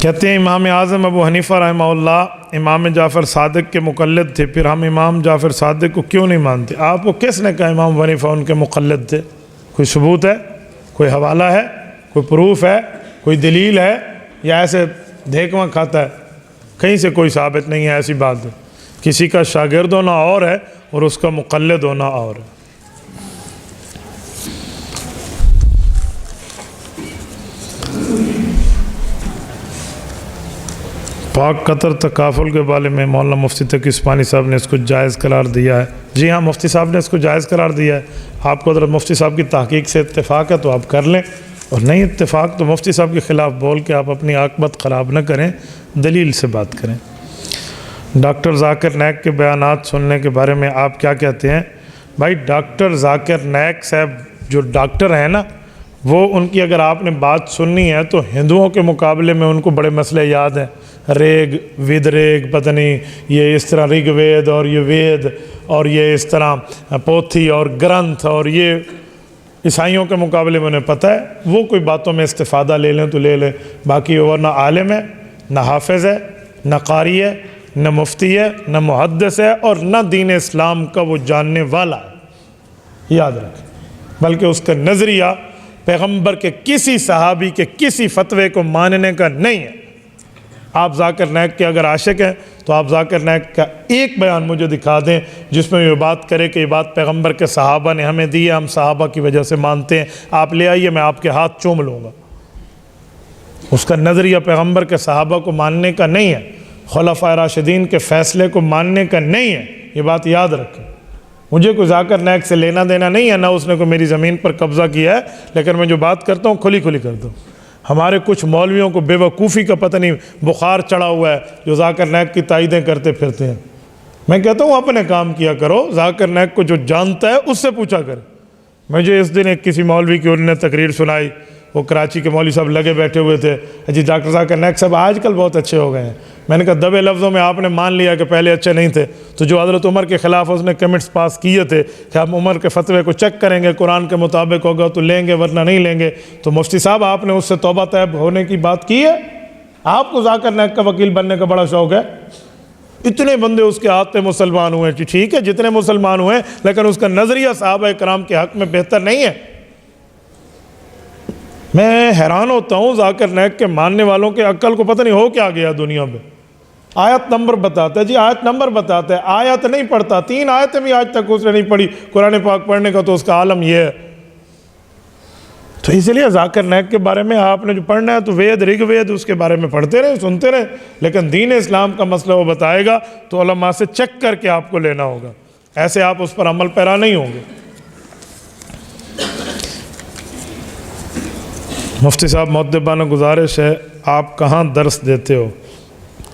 کہتے ہیں امام اعظم ابو حنیفہ رحمہ امام جعفر صادق کے مقلد تھے، پھر ہم امام جعفر صادق کو کیوں نہیں مانتے؟ آپ کو کس نے کہا امام ابو حنیفہ ان کے مقلد تھے؟ کوئی ثبوت ہے؟ کوئی حوالہ ہے؟ کوئی پروف ہے؟ کوئی دلیل ہے؟ یا ایسے دھیکواں کھاتا ہے؟ کہیں سے کوئی ثابت نہیں ہے ایسی بات ہے۔ کسی کا شاگرد ہونا اور ہے اور اس کا مقلد ہونا اور ہے۔ پاک قطر تکافل کے بارے میں مولانا مفتی تقی عثمانی صاحب نے اس کو جائز قرار دیا ہے۔ جی ہاں، مفتی صاحب نے اس کو جائز قرار دیا ہے۔ آپ کو حضرت مفتی صاحب کی تحقیق سے اتفاق ہے تو آپ کر لیں، اور نہیں اتفاق تو مفتی صاحب کے خلاف بول کے آپ اپنی عاقبت خراب نہ کریں، دلیل سے بات کریں۔ ڈاکٹر ذاکر نائک کے بیانات سننے کے بارے میں آپ کیا کہتے ہیں؟ بھائی ڈاکٹر ذاکر نائک صاحب جو ڈاکٹر ہیں نا، وہ ان کی اگر آپ نے بات سننی ہے تو ہندوؤں کے مقابلے میں ان کو بڑے مسئلے یاد ہیں۔ ریگ ود ریگ، پتہ نہیں یہ اس طرح رگ وید اور یہ وید اور یہ اس طرح پوتھی اور گرنتھ، اور یہ عیسائیوں کے مقابلے میں انہیں پتہ ہے۔ وہ کوئی باتوں میں استفادہ لے لیں تو لے لیں، باقی وہ نہ عالم ہے، نہ حافظ ہے، نہ قاری ہے، نہ مفتی ہے، نہ محدث ہے، اور نہ دین اسلام کا وہ جاننے والا ہے، یاد رکھیں۔ بلکہ اس کا نظریہ پیغمبر کے کسی صحابی کے کسی فتوے کو ماننے کا نہیں ہے۔ آپ ذاکر نائک کے اگر عاشق ہیں تو آپ ذاکر نائک کا ایک بیان مجھے دکھا دیں جس میں یہ بات کرے کہ یہ بات پیغمبر کے صحابہ نے ہمیں دی ہے، ہم صحابہ کی وجہ سے مانتے ہیں۔ آپ لے آئیے، میں آپ کے ہاتھ چوم لوں گا۔ اس کا نظریہ پیغمبر کے صحابہ کو ماننے کا نہیں ہے، خلفائے راشدین کے فیصلے کو ماننے کا نہیں ہے، یہ بات یاد رکھیں۔ مجھے کوئی ذاکر نائک سے لینا دینا نہیں ہے، نہ اس نے کوئی میری زمین پر قبضہ کیا ہے، لیکن میں جو بات کرتا ہوں کھلی کھلی کرتا ہوں۔ ہمارے کچھ مولویوں کو بے وقوفی کا پتہ نہیں بخار چڑھا ہوا ہے جو ذاکر نائک کی تائیدیں کرتے پھرتے ہیں۔ میں کہتا ہوں اپنے کام کیا کرو، ذاکر نائک کو جو جانتا ہے اس سے پوچھا کرے۔ مجھے اس دن ایک کسی مولوی کی انہوں نے تقریر سنائی، وہ کراچی کے مولوی صاحب لگے بیٹھے ہوئے تھے، جی ڈاکٹر ذاکر نائک صاحب آج کل بہت اچھے ہو گئے ہیں۔ میں نے کہا دبے لفظوں میں آپ نے مان لیا کہ پہلے اچھے نہیں تھے، تو جو حضرت عمر کے خلاف اس نے کمنٹس پاس کیے تھے کہ ہم عمر کے فتوے کو چیک کریں گے، قرآن کے مطابق ہوگا تو لیں گے ورنہ نہیں لیں گے، تو مفتی صاحب آپ نے اس سے توبہ طیب ہونے کی بات کی ہے؟ آپ کو ذاکر نائک کا وکیل بننے کا بڑا شوق ہے؟ اتنے بندے اس کے ہاتھ پہ مسلمان ہوئے، ٹھیک ہے جتنے مسلمان ہوئے، لیکن اس کا نظریہ صحابہ کرام کے حق میں بہتر نہیں ہے۔ میں حیران ہوتا ہوں ذاکر نائک کے ماننے والوں کے عقل کو پتہ نہیں ہو کیا گیا دنیا میں۔ آیت نمبر بتاتا ہے، جی آیت نمبر بتاتا ہے، آیت نہیں پڑھتا، 3 آیتیں بھی آج تک اس نے نہیں پڑھی قرآن پاک پڑھنے کا، تو اس کا عالم یہ ہے۔ تو اس لیے ذاکر نائک کے بارے میں آپ نے جو پڑھنا ہے تو وید رگ وید اس کے بارے میں پڑھتے رہے، سنتے رہے، لیکن دین اسلام کا مسئلہ وہ بتائے گا تو علماء سے چیک کر کے آپ کو لینا ہوگا، ایسے آپ اس پر عمل پیرا نہیں ہوں گے۔ مفتی صاحب مؤدبانہ گزارش ہے، آپ کہاں درس دیتے ہو؟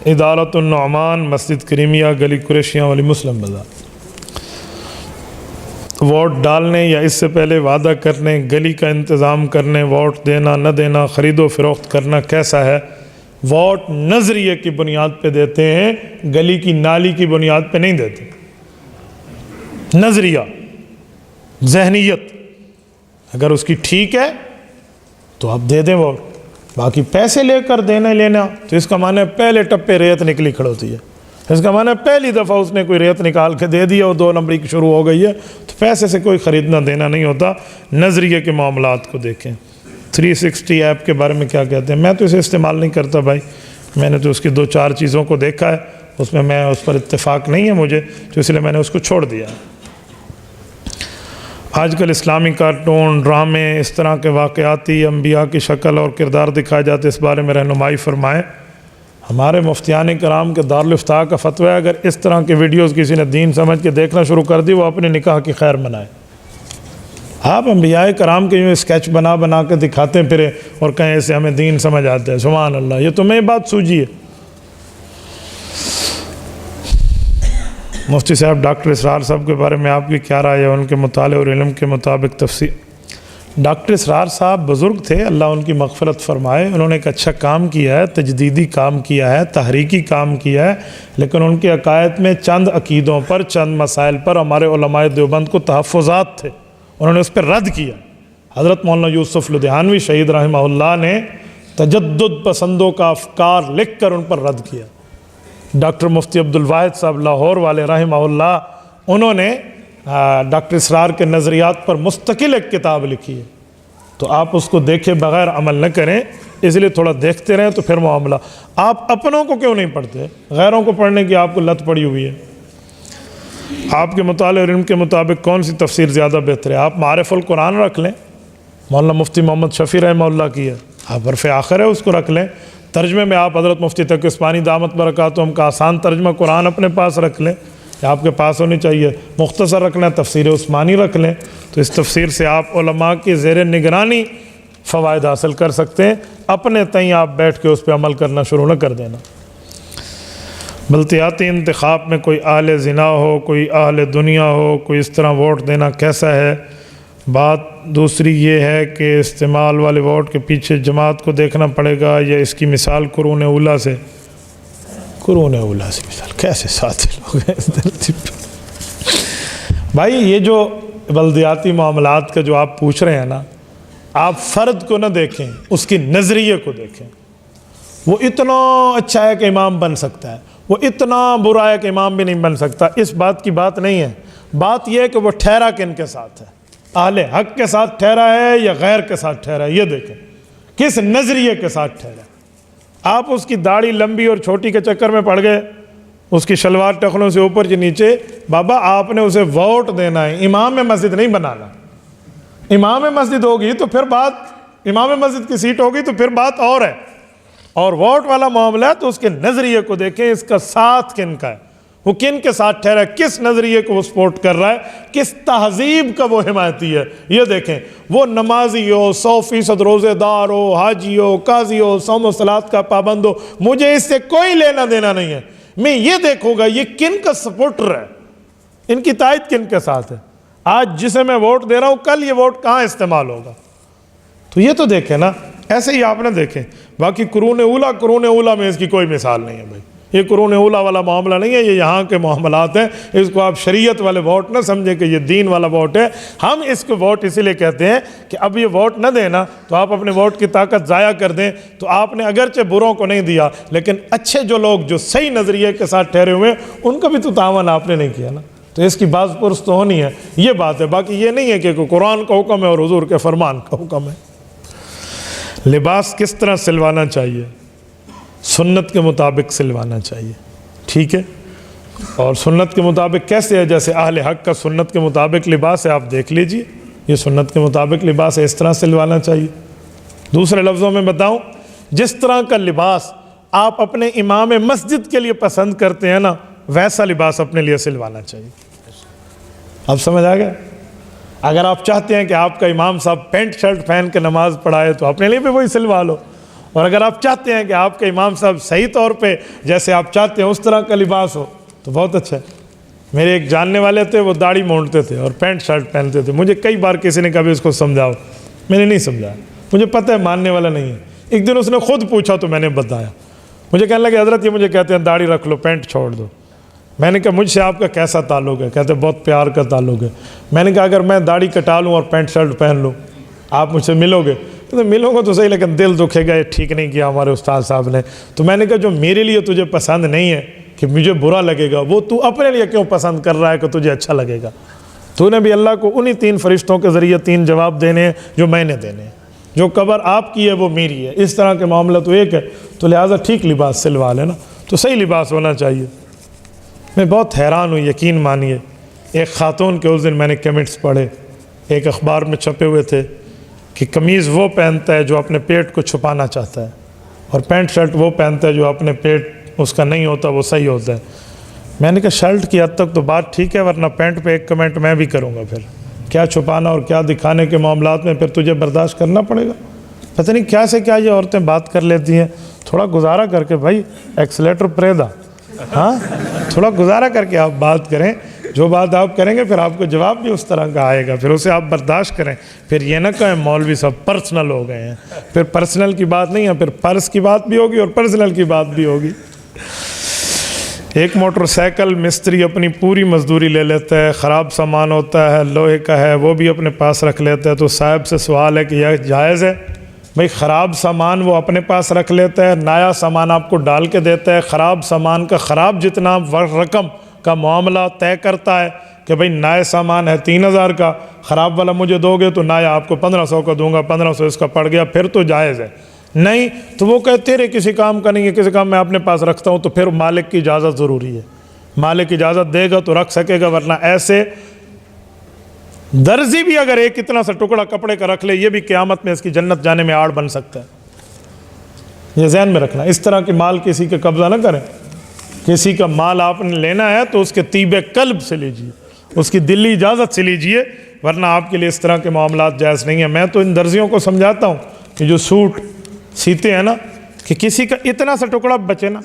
ادارت النعمان، مسجد کریمیہ، گلی قریشیاں والی، مسلم بازار۔ ووٹ ڈالنے یا اس سے پہلے وعدہ کرنے، گلی کا انتظام کرنے، ووٹ دینا نہ دینا، خرید و فروخت کرنا کیسا ہے؟ ووٹ نظریے کی بنیاد پہ دیتے ہیں، گلی کی نالی کی بنیاد پہ نہیں دیتے۔ نظریہ، ذہنیت اگر اس کی ٹھیک ہے تو آپ دے دیں ووٹ، باقی پیسے لے کر دینا لینا تو اس کا معنی ہے پہلے ٹپے ریت نکلی کھڑوتی ہے، اس کا معنی ہے پہلی دفعہ اس نے کوئی ریت نکال کے دے دیا اور 2 نمبری کی شروع ہو گئی ہے، تو پیسے سے کوئی خریدنا دینا نہیں ہوتا۔ نظریے کے معاملات کو دیکھیں۔ 360 ایپ کے بارے میں کیا کہتے ہیں؟ میں تو اسے استعمال نہیں کرتا بھائی، میں نے تو اس کی 2-4 چیزوں کو دیکھا ہے، اس میں اس پر اتفاق نہیں ہے مجھے، تو اس لیے میں نے اس کو چھوڑ دیا۔ آج کل اسلامی کارٹون، ڈرامے، اس طرح کے واقعاتی انبیاء کی شکل اور کردار دکھائے جاتے، اس بارے میں رہنمائی فرمائیں۔ ہمارے مفتیان کرام کے دارالفتاح کا فتویٰ ہے، اگر اس طرح کے ویڈیوز کسی نے دین سمجھ کے دیکھنا شروع کر دی، وہ اپنے نکاح کی خیر منائے۔ آپ انبیاء کرام کے یوں اسکیچ بنا بنا کے دکھاتے پھرے اور کہیں ایسے ہمیں دین سمجھ آتے ہیں، سبحان اللہ، یہ تمہیں بات سوجی ہے۔ مفتی صاحب ڈاکٹر اسرار صاحب کے بارے میں آپ کی کیا رائے ہے؟ ان کے مطالعے اور علم کے مطابق تفسیر۔ ڈاکٹر اسرار صاحب بزرگ تھے، اللہ ان کی مغفرت فرمائے، انہوں نے ایک اچھا کام کیا ہے، تجدیدی کام کیا ہے، تحریکی کام کیا ہے، لیکن ان کے عقائد میں چند عقیدوں پر، چند مسائل پر ہمارے علماء دیوبند کو تحفظات تھے، انہوں نے اس پر رد کیا۔ حضرت مولانا یوسف لدھیانوی شہید رحمہ اللہ نے تجدد پسندوں کا افکار لکھ کر ان پر رد کیا۔ ڈاکٹر مفتی عبدالواحد صاحب لاہور والے رحمہ اللہ، انہوں نے ڈاکٹر اسرار کے نظریات پر مستقل ایک کتاب لکھی ہے، تو آپ اس کو دیکھے بغیر عمل نہ کریں، اس لیے تھوڑا دیکھتے رہیں تو پھر معاملہ۔ آپ اپنوں کو کیوں نہیں پڑھتے؟ غیروں کو پڑھنے کی آپ کو لت پڑی ہوئی ہے۔ آپ کے مطالعے اور علم کے مطابق کون سی تفسیر زیادہ بہتر ہے؟ آپ معارف القرآن رکھ لیں، مولانا مفتی محمد شفیع رحمہ اللہ کی ہے، آپ حرف آخر ہے اس کو رکھ لیں۔ ترجمے میں آپ حضرت مفتی تقی عثمانی دامت برکاتہم کا آسان ترجمہ قرآن اپنے پاس رکھ لیں، یہ آپ کے پاس ہونی چاہیے۔ مختصر رکھ لیں، تفسیر عثمانی رکھ لیں، تو اس تفسیر سے آپ علماء کی زیر نگرانی فوائد حاصل کر سکتے ہیں۔ اپنے تئیں آپ بیٹھ کے اس پہ عمل کرنا شروع نہ کر دینا۔ بلدیاتی انتخاب میں کوئی اہل زنا ہو، کوئی اہل دنیا ہو، کوئی اس طرح ووٹ دینا کیسا ہے؟ بات دوسری یہ ہے کہ استعمال والے ووٹ کے پیچھے جماعت کو دیکھنا پڑے گا، یا اس کی مثال قرون اولیٰ سے؟ قرون اولیٰ سے مثال کیسے ساتھی لوگ ہیں اس دھرتی پہ؟ بھائی یہ جو بلدیاتی معاملات کا جو آپ پوچھ رہے ہیں نا، آپ فرد کو نہ دیکھیں، اس کی نظریے کو دیکھیں۔ وہ اتنا اچھا ہے کہ امام بن سکتا ہے، وہ اتنا برا ہے کہ امام بھی نہیں بن سکتا، اس بات کی بات نہیں ہے۔ بات یہ ہے کہ وہ ٹھہرا کن کے ساتھ ہے، اہل حق کے ساتھ ٹھہرا ہے یا غیر کے ساتھ ٹھہرا ہے، یہ دیکھیں کس نظریے کے ساتھ ٹھہرا ہے۔ آپ اس کی داڑھی لمبی اور چھوٹی کے چکر میں پڑ گئے، اس کی شلوار ٹخنوں سے اوپر سے نیچے، بابا آپ نے اسے ووٹ دینا ہے، امام مسجد نہیں بنانا۔ امام مسجد ہوگی تو پھر بات، امام مسجد کی سیٹ ہوگی تو پھر بات اور ہے، اور ووٹ والا معاملہ ہے تو اس کے نظریے کو دیکھیں، اس کا ساتھ کن کا ہے، وہ کن کے ساتھ ٹھہرا ہے، کس نظریے کو وہ سپورٹ کر رہا ہے، کس تہذیب کا وہ حمایتی ہے، یہ دیکھیں۔ وہ نمازی ہو، 100% روزے دار ہو، حاجی ہو، قاضی ہو، صوم و صلاۃ کا پابند ہو، مجھے اس سے کوئی لینا دینا نہیں ہے، میں یہ دیکھوں گا یہ کن کا سپورٹر ہے، ان کی تائید کن کے ساتھ ہے۔ آج جسے میں ووٹ دے رہا ہوں، کل یہ ووٹ کہاں استعمال ہوگا، تو یہ تو دیکھیں نا، ایسے ہی آپ نے دیکھیں۔ باقی قرون اولیٰ میں اس کی کوئی مثال نہیں ہے بھائی، یہ قرون اولیٰ والا معاملہ نہیں ہے، یہ یہاں کے معاملات ہیں، اس کو آپ شریعت والے ووٹ نہ سمجھیں کہ یہ دین والا ووٹ ہے۔ ہم اس کو ووٹ اسی لیے کہتے ہیں کہ اب یہ ووٹ نہ دینا تو آپ اپنے ووٹ کی طاقت ضائع کر دیں، تو آپ نے اگرچہ بروں کو نہیں دیا، لیکن اچھے جو لوگ جو صحیح نظریے کے ساتھ ٹھہرے ہوئے ان کا بھی تو تعاون آپ نے نہیں کیا نا، تو اس کی باز پرس تو ہونی ہے، یہ بات ہے۔ باقی یہ نہیں ہے کہ قرآن کا حکم ہے اور حضور کے فرمان کا حکم ہے۔ لباس کس طرح سلوانا چاہیے؟ سنت کے مطابق سلوانا چاہیے، ٹھیک ہے؟ اور سنت کے مطابق کیسے ہے؟ جیسے اہل حق کا سنت کے مطابق لباس ہے، آپ دیکھ لیجئے، یہ سنت کے مطابق لباس ہے، اس طرح سلوانا چاہیے۔ دوسرے لفظوں میں بتاؤں، جس طرح کا لباس آپ اپنے امام مسجد کے لیے پسند کرتے ہیں نا، ویسا لباس اپنے لیے سلوانا چاہیے۔ اب سمجھ آ گیا؟ اگر آپ چاہتے ہیں کہ آپ کا امام صاحب پینٹ شرٹ پہن کے نماز پڑھائے تو اپنے لیے بھی وہی سلوا لو، اور اگر آپ چاہتے ہیں کہ آپ کے امام صاحب صحیح طور پہ جیسے آپ چاہتے ہیں اس طرح کا لباس ہو تو بہت اچھا ہے۔ میرے ایک جاننے والے تھے، وہ داڑھی مونڈتے تھے اور پینٹ شرٹ پہنتے تھے، مجھے کئی بار کسی نے کبھی اس کو سمجھاؤ، میں نے نہیں سمجھایا، مجھے پتہ ہے ماننے والا نہیں ہے۔ ایک دن اس نے خود پوچھا تو میں نے بتایا، مجھے کہنے لگے حضرت یہ مجھے کہتے ہیں داڑھی رکھ لو، پینٹ چھوڑ دو۔ میں نے کہا مجھ سے آپ کا کیسا تعلق ہے؟ کہتے بہت پیار کا تعلق ہے۔ میں نے کہا اگر میں داڑھی کٹا لوں اور پینٹ شرٹ پہن لوں آپ مجھ سے ملو گے؟ تو ملوں گا تو صحیح، لیکن دل دکھے گا، یہ ٹھیک نہیں کیا ہمارے استاد صاحب نے۔ تو میں نے کہا جو میرے لیے تجھے پسند نہیں ہے کہ مجھے برا لگے گا، وہ تو اپنے لیے کیوں پسند کر رہا ہے کہ تجھے اچھا لگے گا؟ تو نے بھی اللہ کو انہی 3 فرشتوں کے ذریعے 3 جواب دینے ہیں جو میں نے دینے ہیں، جو قبر آپ کی ہے وہ میری ہے، اس طرح کے معاملہ تو ایک ہے، تو لہٰذا ٹھیک لباس سلوا لینا، تو صحیح لباس ہونا چاہیے۔ میں بہت حیران ہوں، یقین مانیے، ایک خاتون کے اس دن میں نے کمنٹس پڑھے، ایک اخبار میں چھپے ہوئے تھے کہ قمیض وہ پہنتا ہے جو اپنے پیٹ کو چھپانا چاہتا ہے، اور پینٹ شرٹ وہ پہنتا ہے جو اپنے پیٹ اس کا نہیں ہوتا، وہ صحیح ہوتا ہے۔ میں نے کہا شرٹ کی حد تک تو بات ٹھیک ہے، ورنہ پینٹ پہ ایک کمنٹ میں بھی کروں گا، پھر کیا چھپانا اور کیا دکھانے کے معاملات میں پھر تجھے برداشت کرنا پڑے گا۔ پتہ نہیں کیا سے کیا یہ عورتیں بات کر لیتی ہیں، تھوڑا گزارا کر کے بھائی ایکسلیٹر پریدا، ہاں تھوڑا گزارا کر کے آپ بات کریں، جو بات آپ کریں گے پھر آپ کو جواب بھی اس طرح کا آئے گا، پھر اسے آپ برداشت کریں۔ پھر یہ نہ کہیں مولوی صاحب پرسنل ہو گئے ہیں، پھر پرسنل کی بات نہیں ہے، پھر پرس کی بات بھی ہوگی اور پرسنل کی بات بھی ہوگی۔ ایک موٹر سائیکل مستری اپنی پوری مزدوری لے لیتا ہے، خراب سامان ہوتا ہے، لوہے کا ہے، وہ بھی اپنے پاس رکھ لیتا ہے، تو صاحب سے سوال ہے کہ یہ جائز ہے؟ بھائی خراب سامان وہ اپنے پاس رکھ لیتا ہے، نیا سامان آپ کو ڈال کے دیتا ہے، خراب سامان کا خراب جتنا رقم کا معاملہ طے کرتا ہے کہ بھئی نئے سامان ہے 3000 کا، خراب والا مجھے دو گے تو نیا آپ کو 1500 کا دوں گا، 1500 اس کا پڑ گیا، پھر تو جائز ہے۔ نہیں تو وہ کہتے تیرے کسی کام کا نہیں ہے، کسی کام میں اپنے پاس رکھتا ہوں، تو پھر مالک کی اجازت ضروری ہے، مالک اجازت دے گا تو رکھ سکے گا، ورنہ ایسے درزی بھی اگر ایک اتنا سا ٹکڑا کپڑے کا رکھ لے، یہ بھی قیامت میں اس کی جنت جانے میں آڑ بن سکتا ہے۔ یہ ذہن میں رکھنا، اس طرح کی مال کسی کے قبضہ نہ کریں۔ کسی کا مال آپ نے لینا ہے تو اس کے طیب قلب سے لیجئے، اس کی دلی اجازت سے لیجئے، ورنہ آپ کے لیے اس طرح کے معاملات جائز نہیں ہیں۔ میں تو ان درزیوں کو سمجھاتا ہوں کہ جو سوٹ سیتے ہیں نا، کہ کسی کا اتنا سا ٹکڑا بچے نا،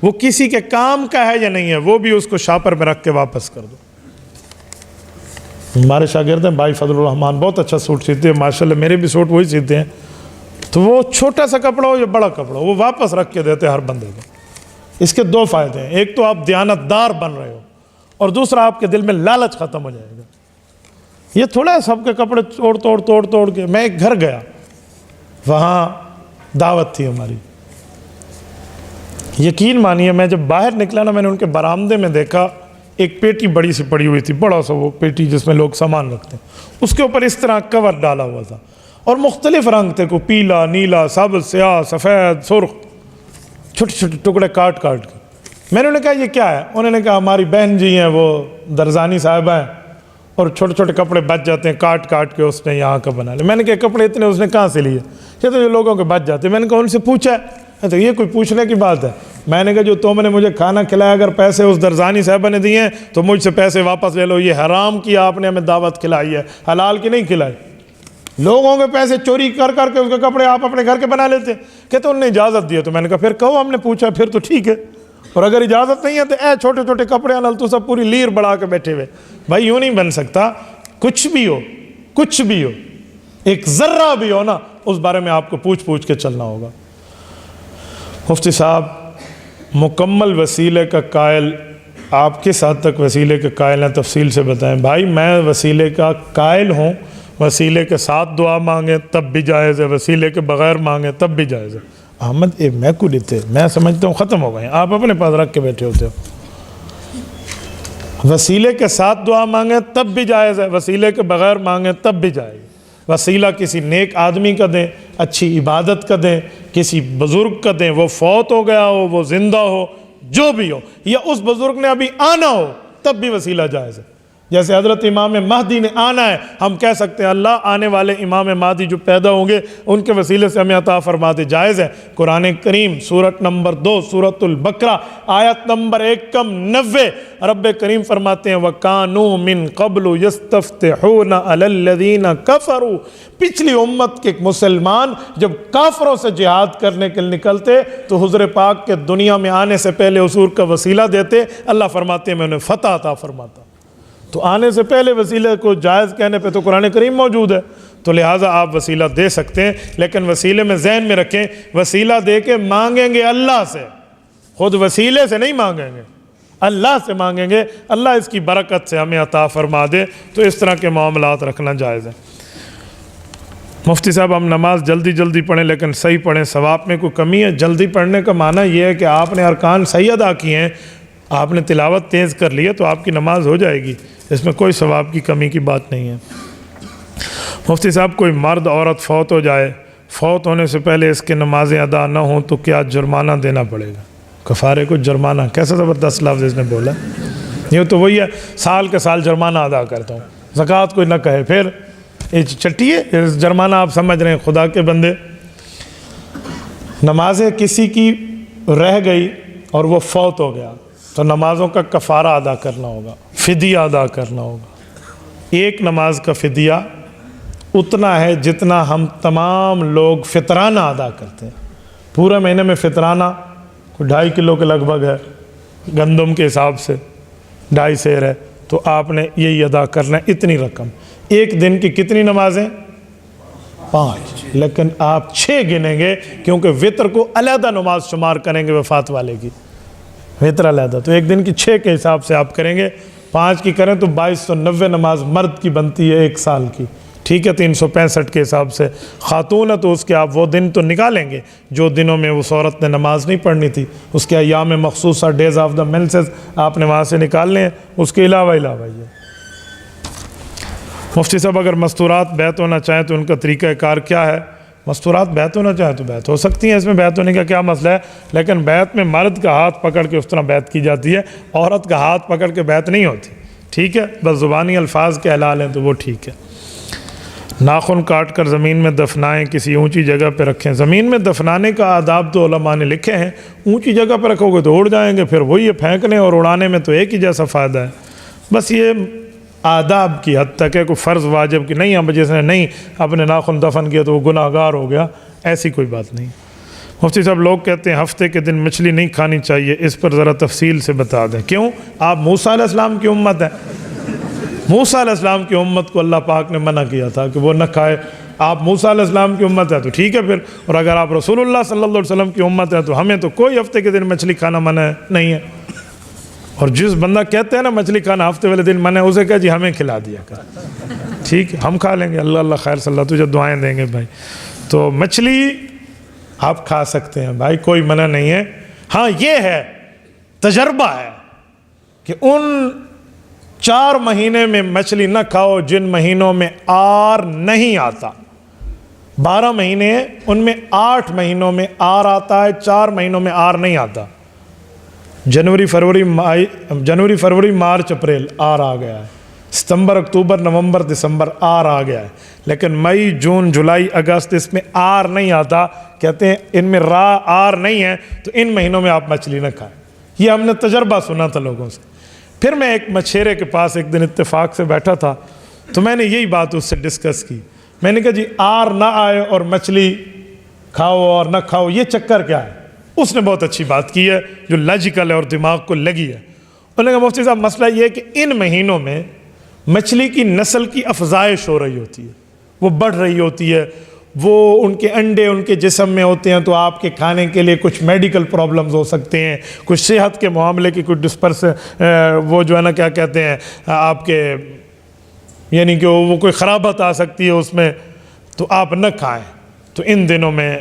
وہ کسی کے کام کا ہے یا نہیں ہے، وہ بھی اس کو شاپر میں رکھ کے واپس کر دو۔ ہمارے شاگرد ہیں بھائی فضل الرحمان، بہت اچھا سوٹ سیتے ہیں ماشاءاللہ، میرے بھی سوٹ وہی سیتے ہیں، تو وہ چھوٹا سا کپڑا ہو یا بڑا کپڑا ہو وہ واپس رکھ کے دیتے ہیں ہر بندے کو۔ اس کے دو فائدے ہیں، ایک تو آپ دیانتدار بن رہے ہو، اور دوسرا آپ کے دل میں لالچ ختم ہو جائے گا۔ یہ تھوڑا ہے سب کے کپڑے توڑ کے۔ میں ایک گھر گیا، وہاں دعوت تھی ہماری، یقین مانیے میں جب باہر نکلا نا، میں نے ان کے برآمدے میں دیکھا ایک پیٹی بڑی سی پڑی ہوئی تھی، بڑا سا وہ پیٹی جس میں لوگ سامان رکھتے ہیں، اس کے اوپر اس طرح کور ڈالا ہوا تھا، اور مختلف رنگ تھے، کو پیلا، نیلا، سبز، سیاہ، سفید، سرخ، چھوٹے چھوٹے ٹکڑے کاٹ کے۔ میں نے انہیں کہا یہ کیا ہے؟ انہوں نے کہا ہماری بہن جی ہیں، وہ درزانی صاحبہ ہیں، اور چھوٹے چھوٹے کپڑے بچ جاتے ہیں، کاٹ کے اس نے یہاں کا بنا لیا۔ میں نے کہا کپڑے اتنے اس نے کہاں سے لیے؟ کہتے ہیں لوگوں کے بچ جاتے ہیں۔ میں نے کہا ان سے پوچھا ہے؟ تو یہ کوئی پوچھنے کی بات ہے؟ میں نے کہا جو تم نے مجھے کھانا کھلایا، اگر پیسے اس درزانی صاحبہ نے دیے ہیں تو مجھ سے پیسے واپس لے لو، یہ حرام کیا آپ نے ہمیں دعوت کھلائی ہے، حلال کی نہیں کھلائی۔ لوگوں کے پیسے چوری کر کے اس کے کپڑے آپ اپنے گھر کے بنا لیتے ہیں۔ کہتے انہوں نے اجازت دی ہے، تو میں نے کہا پھر کہو ہم نے پوچھا، پھر تو ٹھیک ہے، اور اگر اجازت نہیں ہے تو اے چھوٹے چھوٹے کپڑے تو سب پوری لیر بڑھا کے بیٹھے ہوئے۔ بھائی یوں نہیں بن سکتا، کچھ بھی ہو، ایک ذرہ بھی ہو نا، اس بارے میں آپ کو پوچھ کے چلنا ہوگا۔ مفتی صاحب مکمل وسیلے کا قائل، آپ کس حد تک وسیلے کے قائل ہیں تفصیل سے بتائیں؟ بھائی میں وسیلے کا قائل ہوں، وسیلے کے ساتھ دعا مانگیں تب بھی جائز ہے، وسیلے کے بغیر مانگیں تب بھی جائز ہے۔ احمد میں کو لیتے، میں سمجھتا ہوں ختم ہو گئے، آپ اپنے پاس رکھ کے بیٹھے ہوتے ہو۔ وسیلے کے ساتھ دعا مانگیں تب بھی جائز ہے، وسیلے کے بغیر مانگیں تب بھی جائز۔ وسیلہ کسی نیک آدمی کا دیں، اچھی عبادت کا دیں، کسی بزرگ کا دیں، وہ فوت ہو گیا ہو، وہ زندہ ہو، جو بھی ہو، یا اس بزرگ نے ابھی آنا ہو، تب بھی وسیلہ جائز ہے۔ جیسے حضرت امام مہدی نے آنا ہے، ہم کہہ سکتے ہیں اللہ آنے والے امام مہدی جو پیدا ہوں گے ان کے وسیلے سے ہمیں عطا فرما دے، جائز ہے۔ قرآن کریم سورت نمبر 2 سورۃ البقرہ آیت نمبر 190 رب کریم فرماتے ہیں وَكَانُوا مِن قَبْلُ يَسْتَفْتِحُونَ عَلَى الَّذِينَ كَفَرُوا۔ پچھلی امت کے مسلمان جب کافروں سے جہاد کرنے کے لیے نکلتے تو حضور پاک کے دنیا میں آنے سے پہلے حضور کا وسیلہ دیتے، اللہ فرماتے ہیں میں انہیں فتح عطا فرماتا۔ تو آنے سے پہلے وسیلے کو جائز کہنے پہ تو قرآن کریم موجود ہے، تو لہٰذا آپ وسیلہ دے سکتے ہیں، لیکن وسیلے میں ذہن میں رکھیں وسیلہ دے کے مانگیں گے اللہ سے، خود وسیلے سے نہیں مانگیں گے، اللہ سے مانگیں گے، اللہ اس کی برکت سے ہمیں عطا فرما دے۔ تو اس طرح کے معاملات رکھنا جائز ہے۔ مفتی صاحب ہم نماز جلدی پڑھیں لیکن صحیح پڑھیں، ثواب میں کوئی کمی ہے؟ جلدی پڑھنے کا معنی یہ ہے کہ آپ نے ارکان صحیح ادا کیے ہیں، آپ نے تلاوت تیز کر لی ہے تو آپ کی نماز ہو جائے گی، اس میں کوئی ثواب کی کمی کی بات نہیں ہے۔ مفتی صاحب کوئی مرد عورت فوت ہو جائے، فوت ہونے سے پہلے اس کے نمازیں ادا نہ ہوں تو کیا جرمانہ دینا پڑے گا؟ کفارے کو جرمانہ، کیسا زبردست لفظ اس نے بولا، یہ تو وہی ہے سال کے سال جرمانہ ادا کرتا ہوں، زکوٰۃ کوئی نہ کہے، پھر چٹیے جرمانہ آپ سمجھ رہے ہیں۔ خدا کے بندے، نمازیں کسی کی رہ گئی اور وہ فوت ہو گیا تو نمازوں کا کفارہ ادا کرنا ہوگا، فدیہ ادا کرنا ہوگا۔ ایک نماز کا فدیہ اتنا ہے جتنا ہم تمام لوگ فطرانہ ادا کرتے ہیں۔ پورے مہینے میں فطرانہ کوئی 2.5 کلو کے لگ بھگ ہے، گندم کے حساب سے 2.5 سیر ہے، تو آپ نے یہی ادا کرنا ہے، اتنی رقم۔ ایک دن کی کتنی نمازیں؟ 5، لیکن آپ 6 گنیں گے کیونکہ وطر کو علیحدہ نماز شمار کریں گے وفات والے کی، وطر علیحدہ، تو ایک دن کی 6 کے حساب سے آپ کریں گے، 5 کی کریں تو 2290 نماز مرد کی بنتی ہے ایک سال کی، ٹھیک ہے 365 کے حساب سے. خاتون ہے تو اس کے آپ وہ دن تو نکالیں گے جو دنوں میں اس عورت نے نماز نہیں پڑھنی تھی, اس کے ایام مخصوصہ ڈیز آف دا مینسز آپ نے وہاں سے نکالنے ہیں. اس کے علاوہ یہ مفتی صاحب اگر مستورات بیعت ہونا چاہیں تو ان کا طریقہ کار کیا ہے؟ مستورات بیعت ہونا چاہیں تو بیعت ہو سکتی ہیں, اس میں بیعت ہونے کا کیا مسئلہ ہے؟ لیکن بیعت میں مرد کا ہاتھ پکڑ کے اس طرح بیعت کی جاتی ہے, عورت کا ہاتھ پکڑ کے بیعت نہیں ہوتی. ٹھیک ہے, بس زبانی الفاظ کے حلال ہیں تو وہ ٹھیک ہے. ناخن کاٹ کر زمین میں دفنائیں, کسی اونچی جگہ پہ رکھیں. زمین میں دفنانے کا آداب تو علماء نے لکھے ہیں. اونچی جگہ پہ رکھو گے تو اڑ جائیں گے, پھر وہی پھینکنے اور اڑانے میں تو ایک ہی جیسا فائدہ ہے. بس یہ آداب کی حد تک ہے, کوئی فرض واجب کی نہیں. اب جس نے نہیں اپنے ناخن دفن کیا تو وہ گناہ گار ہو گیا, ایسی کوئی بات نہیں. مفتی صاحب لوگ کہتے ہیں ہفتے کے دن مچھلی نہیں کھانی چاہیے, اس پر ذرا تفصیل سے بتا دیں. کیوں؟ آپ موسیٰ علیہ السلام کی امت ہیں. موسیٰ علیہ السلام کی امت کو اللہ پاک نے منع کیا تھا کہ وہ نہ کھائے. آپ موسیٰ علیہ السلام کی امت ہے تو ٹھیک ہے پھر, اور اگر آپ رسول اللہ صلی اللہ علیہ وسلم کی امت ہے تو ہمیں تو کوئی ہفتے کے دن مچھلی کھانا منع نہیں ہے. اور جس بندہ کہتے ہیں نا مچھلی کھانا ہفتے والے دن منع ہے, اسے کہا جی ہمیں کھلا دیا کر. ٹھیک ہے ہم کھا لیں گے, اللہ اللہ خیر صلی اللہ تجھے دعائیں دیں گے بھائی. تو مچھلی آپ کھا سکتے ہیں بھائی, کوئی منع نہیں ہے. ہاں یہ ہے تجربہ ہے کہ ان 4 مہینے میں مچھلی نہ کھاؤ جن مہینوں میں آر نہیں آتا. 12 مہینے ہیں, ان میں 8 مہینوں میں آر آتا ہے, 4 مہینوں میں آر نہیں آتا. جنوری فروری مارچ اپریل آر آ گیا ہے, ستمبر اکتوبر نومبر دسمبر آر آ گیا ہے, لیکن مئی جون جولائی اگست اس میں آر نہیں آتا. کہتے ہیں ان میں آر نہیں ہے تو ان مہینوں میں آپ مچھلی نہ کھائیں. یہ ہم نے تجربہ سنا تھا لوگوں سے. پھر میں ایک مچھیرے کے پاس ایک دن اتفاق سے بیٹھا تھا تو میں نے یہی بات اس سے ڈسکس کی. میں نے کہا جی آر نہ آئے اور مچھلی کھاؤ اور نہ کھاؤ یہ چکر کیا ہے؟ اس نے بہت اچھی بات کی ہے جو لاجیکل ہے اور دماغ کو لگی ہے. انہوں نے کہا مفتی صاحب مسئلہ یہ ہے کہ ان مہینوں میں مچھلی کی نسل کی افزائش ہو رہی ہوتی ہے, وہ بڑھ رہی ہوتی ہے, وہ ان کے انڈے ان کے جسم میں ہوتے ہیں, تو آپ کے کھانے کے لیے کچھ میڈیکل پرابلمز ہو سکتے ہیں, کچھ صحت کے معاملے کی کچھ ڈسپرس وہ جو ہے نا کیا کہتے ہیں آپ کے, یعنی کہ وہ کوئی خرابت آ سکتی ہے اس میں, تو آپ نہ کھائیں. تو ان دنوں میں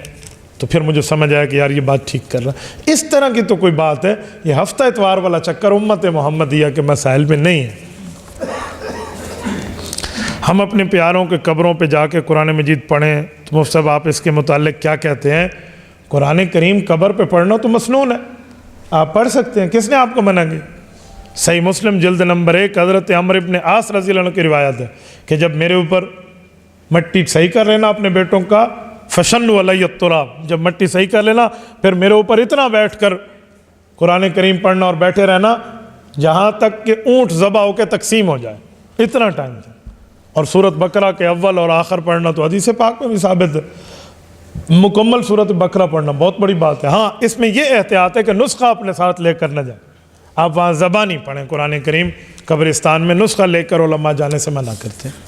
تو پھر مجھے سمجھ آیا کہ یار یہ بات ٹھیک کر رہا. اس طرح کی تو کوئی بات ہے, یہ ہفتہ اتوار والا چکر امت محمدیہ کے مسائل میں نہیں ہے. ہم اپنے پیاروں کے قبروں پہ جا کے قرآن مجید پڑھیں تو مفتی صاحب آپ اس کے متعلق کیا کہتے ہیں؟ قرآن کریم قبر پہ پڑھنا تو مسنون ہے, آپ پڑھ سکتے ہیں, کس نے آپ کو منع کیا؟ صحیح مسلم جلد نمبر 1 حضرت عمرو بن عاص رضی اللہ عنہ کی روایت ہے کہ جب میرے اوپر مٹی صحیح کر لینا اپنے بیٹوں کا, فشنوا علی التراب, جب مٹی صحیح کر لینا پھر میرے اوپر اتنا بیٹھ کر قرآن کریم پڑھنا اور بیٹھے رہنا جہاں تک کہ اونٹ ذبح ہو کے تقسیم ہو جائے, اتنا ٹائم تھا. اور سورۃ بقرہ کے اول اور آخر پڑھنا تو حدیث پاک میں بھی ثابت ہے, مکمل سورۃ بقرہ پڑھنا بہت بڑی بات ہے. ہاں اس میں یہ احتیاط ہے کہ نسخہ اپنے ساتھ لے کر نہ جائیں, آپ وہاں زبانی پڑھیں قرآن کریم قبرستان میں, نسخہ لے کر علماء جانے سے منع کرتے ہیں.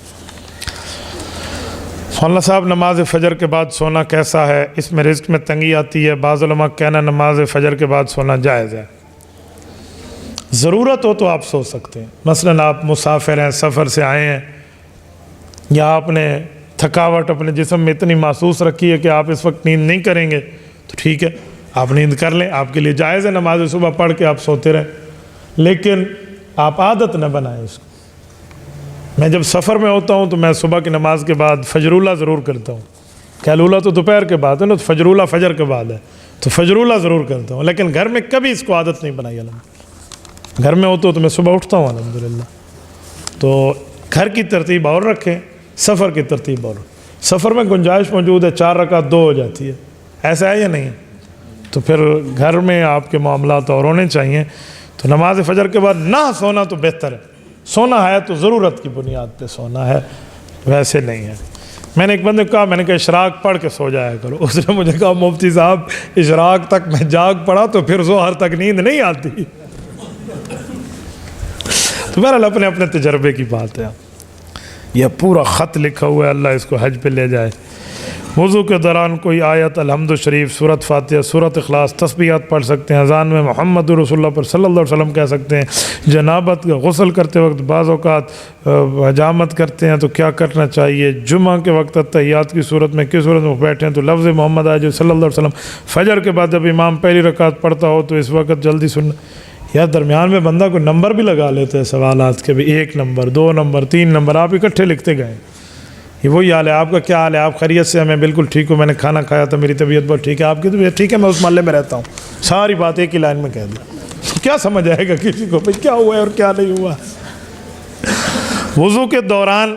مولانا صاحب نماز فجر کے بعد سونا کیسا ہے؟ اس میں رزق میں تنگی آتی ہے. بعض علماء کہنا نماز فجر کے بعد سونا جائز ہے. ضرورت ہو تو آپ سو سکتے ہیں, مثلا آپ مسافر ہیں, سفر سے آئے ہیں, یا آپ نے تھکاوٹ اپنے جسم میں اتنی محسوس رکھی ہے کہ آپ اس وقت نیند نہیں کریں گے تو ٹھیک ہے آپ نیند کر لیں, آپ کے لیے جائز ہے. نماز صبح پڑھ کے آپ سوتے رہیں, لیکن آپ عادت نہ بنائیں اس کو. میں جب سفر میں ہوتا ہوں تو میں صبح کی نماز کے بعد فجرولہ ضرور کرتا ہوں. قیلولہ تو دوپہر کے بعد ہے نا, تو فجرولہ فجر کے بعد ہے, تو فجرولہ ضرور کرتا ہوں. لیکن گھر میں کبھی اس کو عادت نہیں بنائی. گھر میں ہوتا ہوں تو میں صبح اٹھتا ہوں الحمدللہ. تو گھر کی ترتیب اور رکھیں, سفر کی ترتیب اور. سفر میں گنجائش موجود ہے 4 رکعت 2 ہو جاتی ہے, ایسا ہے یا نہیں؟ تو پھر گھر میں آپ کے معاملات اور ہونے چاہیے. تو نماز فجر کے بعد نہ سونا تو بہتر ہے. سونا ہے تو ضرورت کی بنیاد پہ سونا ہے, ویسے نہیں ہے. میں نے ایک بندے کو کہا, میں نے کہا اشراق پڑھ کے سو جایا کرو. اس نے مجھے کہا مفتی صاحب اشراق تک میں جاگ پڑا تو پھر ظہر تک نیند نہیں آتی. تو بہرحال اپنے اپنے تجربے کی بات ہے. یہ پورا خط لکھا ہوا ہے, اللہ اس کو حج پہ لے جائے. وضو کے دوران کوئی آیت، الحمد شریف، سورۃ فاتحہ، سورۃ اخلاص، تسبیحات پڑھ سکتے ہیں، اذان میں محمد رسول اللہ پر صلی اللہ علیہ وسلم کہہ سکتے ہیں۔ جنابت کا غسل کرتے وقت بعض اوقات حجامت کرتے ہیں تو کیا کرنا چاہیے؟ جمعہ کے وقت تحیات کی صورت میں کس صورت میں بیٹھے ہیں تو لفظ محمد آج صلی اللہ علیہ وسلم۔ فجر کے بعد جب امام پہلی رکعت پڑھتا ہو تو اس وقت جلدی سننا۔ یار درمیان میں بندہ کوئی نمبر بھی لگا لیتے ہیں سوالات کے بھی، 1 نمبر 2 نمبر 3 نمبر، آپ اکٹھے لکھتے گئے۔ یہ وہی حال ہے، آپ کا کیا حال ہے؟ آپ خیریت سے؟ میں بالکل ٹھیک ہوں، میں نے کھانا کھایا تھا، میری طبیعت بہت ٹھیک ہے، آپ کی طبیعت ٹھیک ہے، میں اس محلے میں رہتا ہوں، ساری بات ایک ہی لائن میں کہہ دی، کیا سمجھ آئے گا کسی کو بھائی کیا ہوا ہے اور کیا نہیں ہوا؟ وضو کے دوران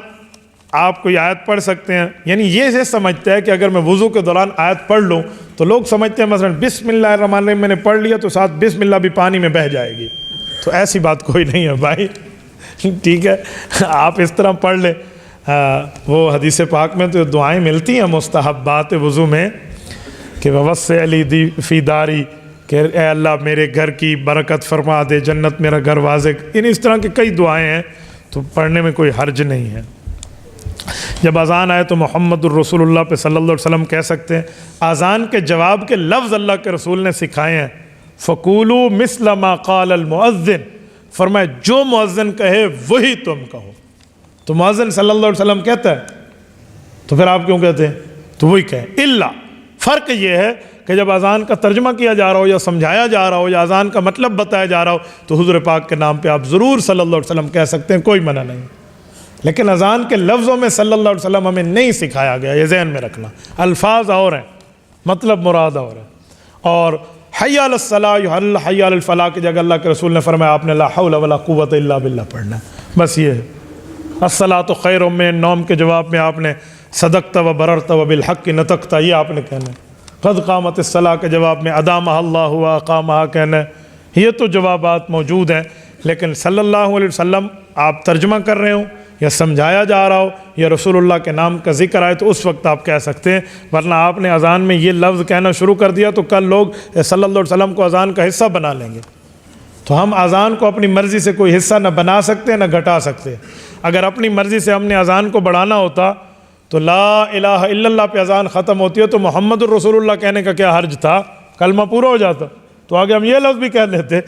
آپ کوئی آیت پڑھ سکتے ہیں، یعنی یہ سمجھتا ہے کہ اگر میں وضو کے دوران آیت پڑھ لوں تو لوگ سمجھتے ہیں مثلا بسم اللہ الرحمن الرحیم میں نے پڑھ لیا تو ساتھ بسم اللہ بھی پانی میں بہہ جائے گی، تو ایسی بات کوئی نہیں ہے بھائی، ٹھیک ہے؟ آپ اس طرح پڑھ لیں۔ وہ حدیث پاک میں تو دعائیں ملتی ہیں مستحبات وضو میں کہ وَوَسِّعْ لِي فِي دَارِي، کہ اے اللہ میرے گھر کی برکت فرما دے، جنت میرا گھر واضح، اس طرح کی کئی دعائیں ہیں، تو پڑھنے میں کوئی حرج نہیں ہے۔ جب اذان آئے تو محمد الرسول اللہ پہ صلی اللہ علیہ وسلم کہہ سکتے ہیں۔ اذان کے جواب کے لفظ اللہ کے رسول نے سکھائے ہیں، فَقُولُوا مِثْلَ مَا قَالَ الْمُؤَذِّنُ، فرمایا جو مؤذن کہے وہی تم کہو۔ تو مؤذن صلی اللہ علیہ وسلم کہتا ہے تو پھر آپ کیوں کہتے ہیں؟ تو وہی کہیں۔ اللہ فرق یہ ہے کہ جب اذان کا ترجمہ کیا جا رہا ہو یا سمجھایا جا رہا ہو یا اذان کا مطلب بتایا جا رہا ہو تو حضور پاک کے نام پہ آپ ضرور صلی اللہ علیہ وسلم کہہ سکتے ہیں، کوئی منع نہیں، لیکن اذان کے لفظوں میں صلی اللہ علیہ وسلم ہمیں نہیں سکھایا گیا، یہ ذہن میں رکھنا، الفاظ اور ہیں مطلب مراد اور ہے۔ اور حی علی الصلاۃ حی علی الفلاح کی جگہ اللہ کے رسول نے فرمایا آپ نے لا حول ولا قوت الا باللہ پڑھنا ہے، بس یہ ہے۔ الصلاۃ خیر من النوم کے جواب میں آپ نے صدقت و بررت و بالحق نطقت یہ آپ نے کہنا ہے۔ قد قامت الصلاۃ کے جواب میں ادامہ اللہ و اقامہ کہنا ہے۔ یہ تو جوابات موجود ہیں، لیکن صلی اللہ علیہ وسلم آپ ترجمہ کر رہے ہوں یا سمجھایا جا رہا ہو یا رسول اللہ کے نام کا ذکر آئے تو اس وقت آپ کہہ سکتے ہیں، ورنہ آپ نے اذان میں یہ لفظ کہنا شروع کر دیا تو کل لوگ صلی اللہ علیہ وسلم کو اذان کا حصہ بنا لیں گے۔ تو ہم اذان کو اپنی مرضی سے کوئی حصہ نہ بنا سکتے نہ گھٹا سکتے۔ اگر اپنی مرضی سے ہم نے اذان کو بڑھانا ہوتا تو لا الہ الا اللہ پہ اذان ختم ہوتی ہے تو محمد الرسول اللہ کہنے کا کیا حرج تھا؟ کلمہ پورا ہو جاتا، تو آگے ہم یہ لفظ بھی کہہ لیتے۔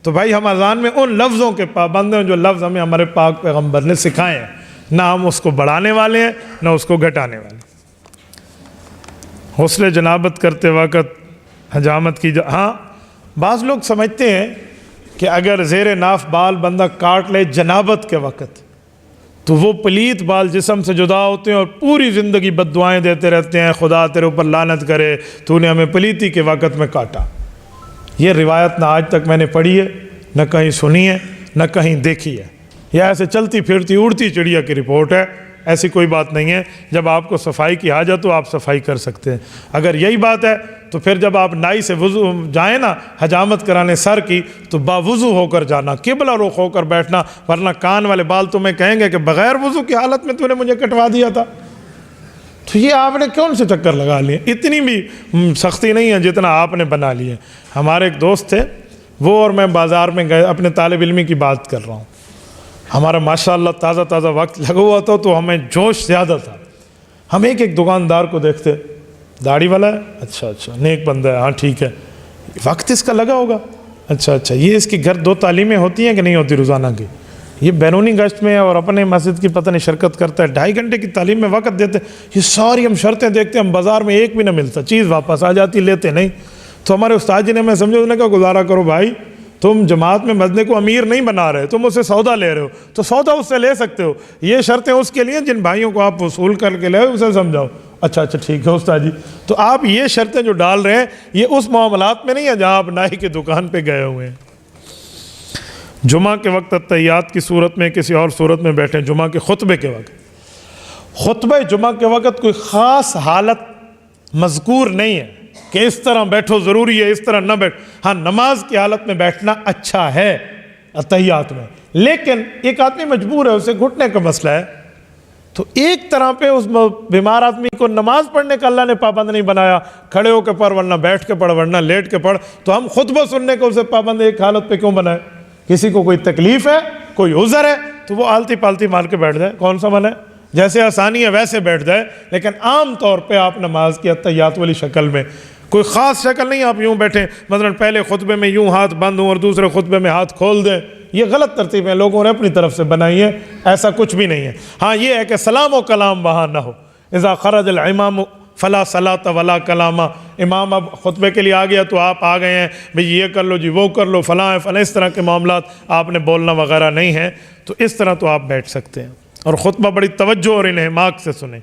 تو بھائی ہم اذان میں ان لفظوں کے پابند ہیں جو لفظ ہمیں ہمارے پاک پیغمبر نے سکھائے ہیں، نہ ہم اس کو بڑھانے والے ہیں نہ اس کو گھٹانے والے۔ غسل جنابت کرتے وقت حجامت کی ہاں بعض لوگ سمجھتے ہیں کہ اگر زیر ناف بال بندہ کاٹ لے جنابت کے وقت تو وہ پلیت بال جسم سے جدا ہوتے ہیں اور پوری زندگی بد دعائیں دیتے رہتے ہیں، خدا تیرے اوپر لعنت کرے تو نے ہمیں پلیتی کے وقت میں کاٹا۔ یہ روایت نہ آج تک میں نے پڑھی ہے، نہ کہیں سنی ہے، نہ کہیں دیکھی ہے، یہ ایسے چلتی پھرتی اڑتی چڑیا کی رپورٹ ہے، ایسی کوئی بات نہیں ہے۔ جب آپ کو صفائی کی حاجت ہو آپ صفائی کر سکتے ہیں۔ اگر یہی بات ہے تو پھر جب آپ نائی سے وضو جائیں نا حجامت کرانے سر کی تو باوضو ہو کر جانا، قبلہ رخ ہو کر بیٹھنا، ورنہ کان والے بال تمہیں کہیں گے کہ بغیر وضو کی حالت میں تو نے مجھے کٹوا دیا تھا۔ تو یہ آپ نے کون سے چکر لگا لیے؟ اتنی بھی سختی نہیں ہے جتنا آپ نے بنا لی ہے۔ ہمارے ایک دوست تھے، وہ اور میں بازار میں گئے، اپنے طالب علمی کی بات کر رہا ہوں، ہمارا ماشاءاللہ تازہ تازہ وقت لگا ہوا تھا تو ہمیں جوش زیادہ تھا۔ ہم ایک دکاندار کو دیکھتے، داڑھی والا ہے، اچھا نیک بندہ ہے، ہاں ٹھیک ہے، وقت اس کا لگا ہوگا، اچھا یہ اس کے گھر 2 تعلیمیں ہوتی ہیں کہ نہیں ہوتی روزانہ کی؟ یہ بیرونی گشت میں اور اپنے مسجد کی پتہ نہیں شرکت کرتا ہے، 2.5 گھنٹے کی تعلیم میں وقت دیتے، یہ ساری ہم شرطیں دیکھتے ہیں، ہم بازار میں ایک بھی نہ ملتا، چیز واپس آ جاتی، لیتے نہیں۔ تو ہمارے استاد جی نے میں سمجھا، انہوں نے کہا گزارا کرو بھائی، تم جماعت میں بندے کو امیر نہیں بنا رہے، تم اسے سودا لے رہے ہو تو سودا اس سے لے سکتے ہو، یہ شرطیں اس کے لیے جن بھائیوں کو آپ وصول کر کے لے اسے سمجھاؤ۔ اچھا ٹھیک ہے استاد جی، تو آپ یہ شرطیں جو ڈال رہے ہیں یہ اس معاملات میں نہیں ہے جہاں آپ نائی کی دکان پہ گئے ہوئے ہیں۔ جمعہ کے وقت تحیات کی صورت میں کسی اور صورت میں بیٹھیں، جمعہ کے خطبے کے وقت، خطبہ جمعہ کے وقت کوئی خاص حالت مذکور نہیں ہے کہ اس طرح بیٹھو ضروری ہے، اس طرح نہ بیٹھو۔ ہاں نماز کی حالت میں بیٹھنا اچھا ہے تحیات میں، لیکن ایک آدمی مجبور ہے، اسے گھٹنے کا مسئلہ ہے، تو ایک طرح پہ اس بیمار آدمی کو نماز پڑھنے کا اللہ نے پابند نہیں بنایا، کھڑے ہو کے پڑھ ورنہ بیٹھ کے پڑھ ورنہ لیٹ کے پڑھ، تو ہم خطبہ سننے کو اسے پابند ایک حالت پہ کیوں بنائے؟ کسی کو کوئی تکلیف ہے، کوئی عذر ہے تو وہ آلتی پالتی مار کے بیٹھ جائے، کون سا من ہے؟ جیسے آسانی ہے ویسے بیٹھ جائے، لیکن عام طور پہ آپ نماز کی اتحیات والی شکل میں، کوئی خاص شکل نہیں آپ یوں بیٹھیں، مثلا پہلے خطبے میں یوں ہاتھ بند ہوں اور دوسرے خطبے میں ہاتھ کھول دیں، یہ غلط ترتیب ہے، لوگوں نے اپنی طرف سے بنائی ہے، ایسا کچھ بھی نہیں ہے۔ ہاں یہ ہے کہ سلام و کلام وہاں نہ ہو، اذا خرج الامام فلا صلاۃ ولا کلام، امام اب خطبے کے لیے آ گیا تو آپ آ گئے ہیں بھئی یہ کر لو جی وہ کر لو فلاں فلاں، اس طرح کے معاملات آپ نے بولنا وغیرہ نہیں ہے، تو اس طرح تو آپ بیٹھ سکتے ہیں اور خطبہ بڑی توجہ اور انہماک سے سنیں۔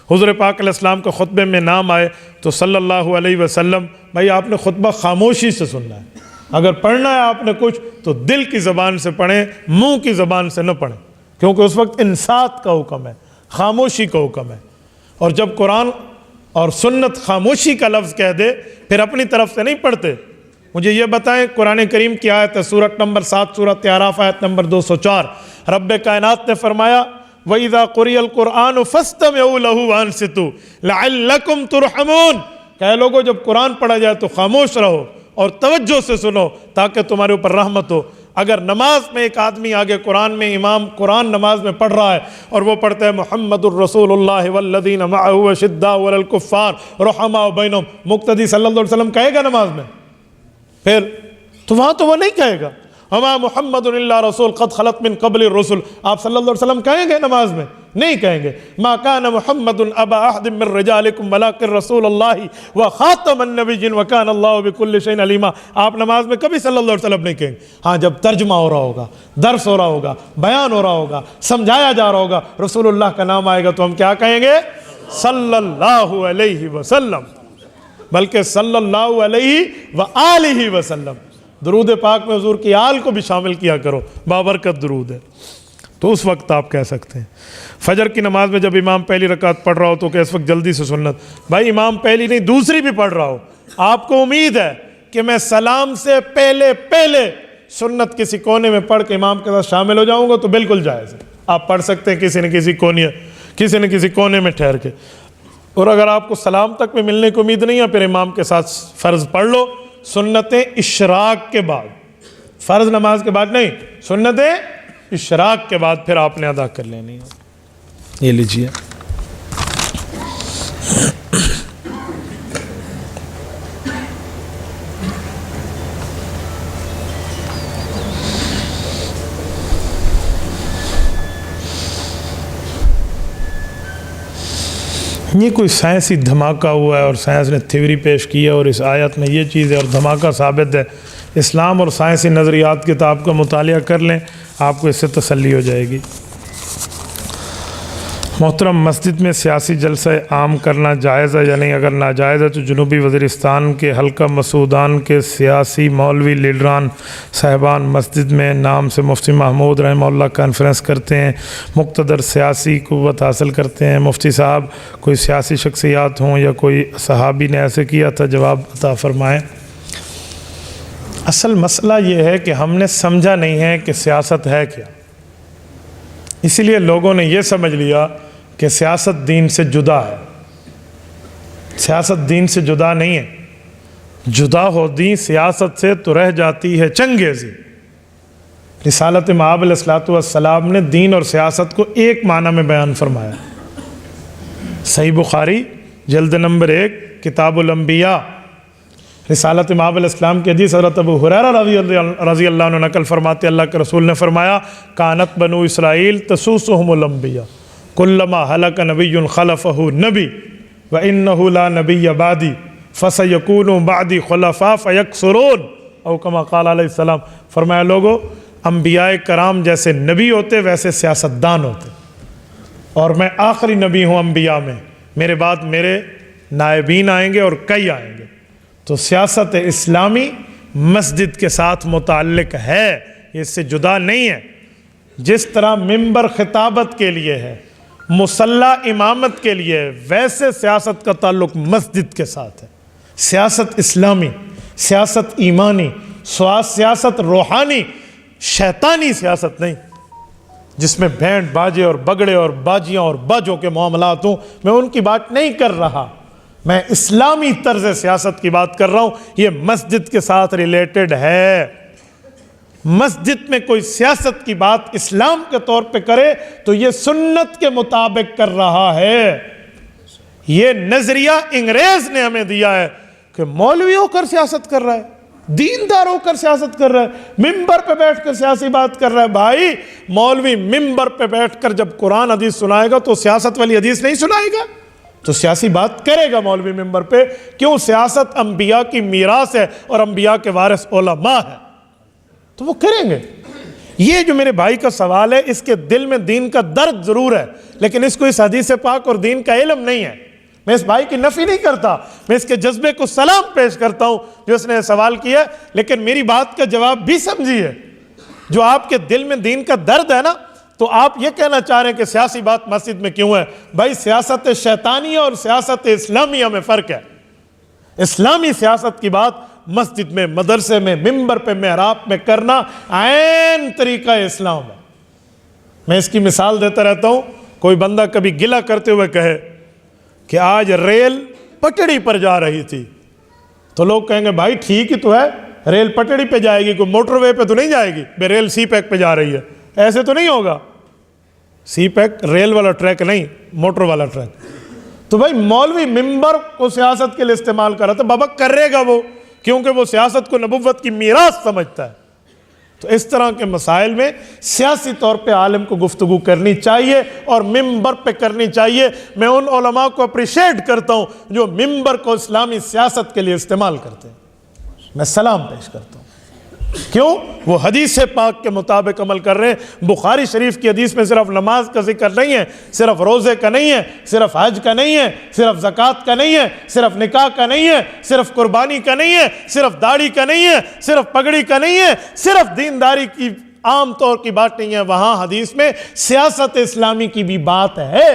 حضور پاک علیہ السلام کا خطبے میں نام آئے تو صلی اللہ علیہ وسلم، بھائی آپ نے خطبہ خاموشی سے سننا ہے، اگر پڑھنا ہے آپ نے کچھ تو دل کی زبان سے پڑھیں، منہ کی زبان سے نہ پڑھیں، کیونکہ اس وقت انصات کا حکم ہے، خاموشی کا حکم ہے۔ اور جب قرآن اور سنت خاموشی کا لفظ کہہ دے پھر اپنی طرف سے نہیں پڑھتے۔ مجھے یہ بتائیں قرآن کریم کی آیت ہے سورۃ نمبر 7 سورۃ اعراف آیت نمبر 204، رب کائنات نے فرمایا وَإِذَا قُرِئَ الْقُرْآنُ فَاسْتَمِعُوا لَهُ وَأَنصِتُوا لَعَلَّكُمْ تُرْحَمُونَ، کہ لوگوں جب قرآن پڑھا جائے تو خاموش رہو اور توجہ سے سنو تاکہ تمہارے اوپر رحمت ہو۔ اگر نماز میں ایک آدمی آگے قرآن میں، امام قرآن نماز میں پڑھ رہا ہے اور وہ پڑھتا ہے محمد الرسول اللہ والذین معہ اشداء علی الکفار رحماء بینہم، مقتدی صلی اللہ علیہ وسلم کہے گا نماز میں؟ پھر تو وہاں تو وہ نہیں کہے گا، وما محمد الا رسول قد خلت من قبل الرسل، آپ صلی اللہ علیہ وسلم کہیں گے نماز میں؟ نہیں کہیں گے۔ ما کان محمد ابا احد من رجالکم ولکن رسول اللہ وخاتم النبیین وکان اللہ بکل شیء علیما، آپ نماز میں کبھی صلی اللہ علیہ وسلم نہیں کہیں گے۔ ہاں جب ترجمہ ہو رہا ہوگا، درس ہو رہا ہوگا، بیان ہو رہا ہوگا، سمجھایا جا رہا ہوگا، رسول اللہ کا نام آئے گا تو ہم کیا کہیں گے؟ صلی اللہ علیہ وسلم، بلکہ صلی اللہ علیہ وآلہ وسلم۔ درود پاک میں حضور کی آل کو بھی شامل کیا کرو، بابرکت درود ہے، تو اس وقت آپ کہہ سکتے ہیں۔ فجر کی نماز میں جب امام پہلی رکعت پڑھ رہا ہو تو کہ اس وقت جلدی سے سنت، بھائی امام پہلی نہیں دوسری بھی پڑھ رہا ہو، آپ کو امید ہے کہ میں سلام سے پہلے سنت کسی کونے میں پڑھ کے امام کے ساتھ شامل ہو جاؤں گا تو بالکل جائز ہے، آپ پڑھ سکتے ہیں کسی نہ کسی کونے میں ٹھہر کے۔ اور اگر آپ کو سلام تک میں ملنے کی امید نہیں ہے پھر امام کے ساتھ فرض پڑھ لو، سنتیں اشراق کے بعد، فرض نماز کے بعد نہیں، سنتیں اشراق کے بعد پھر آپ نے ادا کر لینی ہے۔ یہ لیجیے، یہ کوئی سائنسی دھماکہ ہوا ہے اور سائنس نے تھیوری پیش کی ہے اور اس آیت میں یہ چیز ہے اور دھماکہ ثابت ہے۔ اسلام اور سائنسی نظریات کتاب کا مطالعہ کر لیں، آپ کو اس سے تسلی ہو جائے گی۔ محترم، مسجد میں سیاسی جلسہ عام کرنا جائز ہے یا نہیں؟ اگر ناجائز ہے تو جنوبی وزیرستان کے حلقہ مسعودان کے سیاسی مولوی لیڈران صاحبان مسجد میں نام سے مفتی محمود رحمہ اللہ کانفرنس کرتے ہیں، مقتدر سیاسی قوت حاصل کرتے ہیں۔ مفتی صاحب کوئی سیاسی شخصیات ہوں یا کوئی صحابی نے ایسے کیا تھا، جواب عطا فرمائیں۔ اصل مسئلہ یہ ہے کہ ہم نے سمجھا نہیں ہے کہ سیاست ہے کیا، اسی لیے لوگوں نے یہ سمجھ لیا کہ سیاست دین سے جدا ہے۔ سیاست دین سے جدا نہیں ہے، جدا ہوتی سیاست سے تو رہ جاتی ہے چنگیزی۔ رسالت مآب علیہ الصلوۃ والسلام نے دین اور سیاست کو ایک معنی میں بیان فرمایا۔ صحیح بخاری جلد نمبر 1 کتاب الانبیاء، رسالت مآب علیہ السلام کی حدیث حضرت ابو ہریرہ رضی اللہ عنہ نقل فرماتے اللہ کے رسول نے فرمایا کانت بنو اسرائیل تسوسہم الانبیاء کلما ہلک نبی خلفہ نبی وانہ لا نبی بعدی فسیکون بعدی خلفاء فیکثرون او کما قال علیہ السلام۔ فرمایا لوگو، انبیاء کرام جیسے نبی ہوتے ویسے سیاستدان ہوتے، اور میں آخری نبی ہوں انبیاء میں، میرے بعد میرے نائبین آئیں گے اور کئی آئیں گے۔ تو سیاست اسلامی مسجد کے ساتھ متعلق ہے، یہ اس سے جدا نہیں ہے۔ جس طرح ممبر خطابت کے لیے ہے، مصلی امامت کے لیے ہے، ویسے سیاست کا تعلق مسجد کے ساتھ ہے۔ سیاست اسلامی، سیاست ایمانی، سیاست روحانی، شیطانی سیاست نہیں جس میں بینڈ باجے اور بگڑے اور باجیاں اور باجوں کے معاملات ہوں، میں ان کی بات نہیں کر رہا، میں اسلامی طرز سیاست کی بات کر رہا ہوں۔ یہ مسجد کے ساتھ ریلیٹڈ ہے، مسجد میں کوئی سیاست کی بات اسلام کے طور پہ کرے تو یہ سنت کے مطابق کر رہا ہے۔ یہ نظریہ انگریز نے ہمیں دیا ہے کہ مولوی ہو کر سیاست کر رہا ہے، دیندار ہو کر سیاست کر رہا ہے، ممبر پہ بیٹھ کر سیاسی بات کر رہا ہے۔ بھائی مولوی ممبر پہ بیٹھ کر جب قرآن حدیث سنائے گا تو سیاست والی حدیث نہیں سنائے گا، تو سیاسی بات کرے گا مولوی ممبر پہ۔ کیوں؟ سیاست انبیاء کی میراث ہے اور انبیاء کے وارث علماء ہیں، تو وہ کریں گے۔ یہ جو میرے بھائی کا سوال ہے، اس کے دل میں دین کا درد ضرور ہے، لیکن اس کو اس حدیث پاک اور دین کا علم نہیں ہے۔ میں اس بھائی کی نفی نہیں کرتا، میں اس کے جذبے کو سلام پیش کرتا ہوں جو اس نے سوال کیا، لیکن میری بات کا جواب بھی سمجھیے۔ جو آپ کے دل میں دین کا درد ہے نا، تو آپ یہ کہنا چاہ رہے ہیں کہ سیاسی بات مسجد میں کیوں ہے؟ بھائی سیاست شیطانیہ اور سیاست اسلامیہ میں فرق ہے۔ اسلامی سیاست کی بات مسجد میں، مدرسے میں، ممبر پہ، محراب میں کرنا عین طریقہ اسلام ہے۔ میں اس کی مثال دیتا رہتا ہوں۔ کوئی بندہ کبھی گلہ کرتے ہوئے کہے کہ آج ریل پٹڑی پر جا رہی تھی، تو لوگ کہیں گے بھائی ٹھیک ہی تو ہے، ریل پٹڑی پہ جائے گی، کوئی موٹر وے پہ تو نہیں جائے گی، بے ریل سی پیک پہ جا رہی ہے، ایسے تو نہیں ہوگا۔ سی پیک ریل والا ٹریک نہیں، موٹر والا ٹریک۔ تو بھائی مولوی ممبر کو سیاست کے لیے استعمال کر رہا تھا، بابا کرے گا وہ، کیونکہ وہ سیاست کو نبوت کی میراث سمجھتا ہے۔ تو اس طرح کے مسائل میں سیاسی طور پہ عالم کو گفتگو کرنی چاہیے اور ممبر پہ کرنی چاہیے۔ میں ان علماء کو اپریشیٹ کرتا ہوں جو ممبر کو اسلامی سیاست کے لیے استعمال کرتے ہیں، میں سلام پیش کرتا ہوں۔ کیوں؟ وہ حدیث پاک کے مطابق عمل کر رہے ہیں۔ بخاری شریف کی حدیث میں صرف نماز کا ذکر نہیں ہے، صرف روزے کا نہیں ہے، صرف حج کا نہیں ہے، صرف زکوٰۃ کا نہیں ہے، صرف نکاح کا نہیں ہے، صرف قربانی کا نہیں ہے، صرف داڑھی کا نہیں ہے، صرف پگڑی کا نہیں ہے، صرف دینداری کی عام طور کی بات نہیں ہے۔ وہاں حدیث میں سیاست اسلامی کی بھی بات ہے۔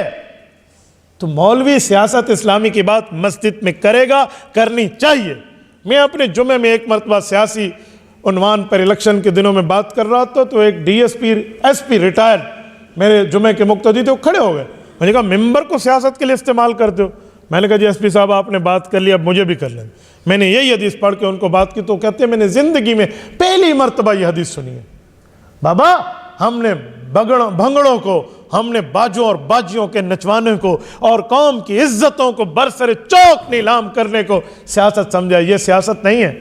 تو مولوی سیاست اسلامی کی بات مسجد میں کرے گا، کرنی چاہیے۔ میں اپنے جمعے میں ایک مرتبہ سیاسی عنوان پر الیکشن کے دنوں میں بات کر رہا تھا، تو ایک ایس پی ریٹائر میرے جمعے کے مقتدی تھے، وہ کھڑے ہو گئے۔ میں نے کہا ممبر کو سیاست کے لیے استعمال کرتے ہو؟ میں نے کہا جی ایس پی صاحب آپ نے بات کر لی، اب مجھے بھی کر لیں۔ میں نے یہی حدیث پڑھ کے ان کو بات کی تو کہتے ہیں میں نے زندگی میں پہلی مرتبہ یہ حدیث سنی ہے۔ بابا ہم نے بھنگڑوں کو، ہم نے باجوں اور باجیوں کے نچوانے کو اور قوم کی عزتوں کو برسر چوک نیلام کرنے کو سیاست سمجھا۔ یہ سیاست نہیں ہے۔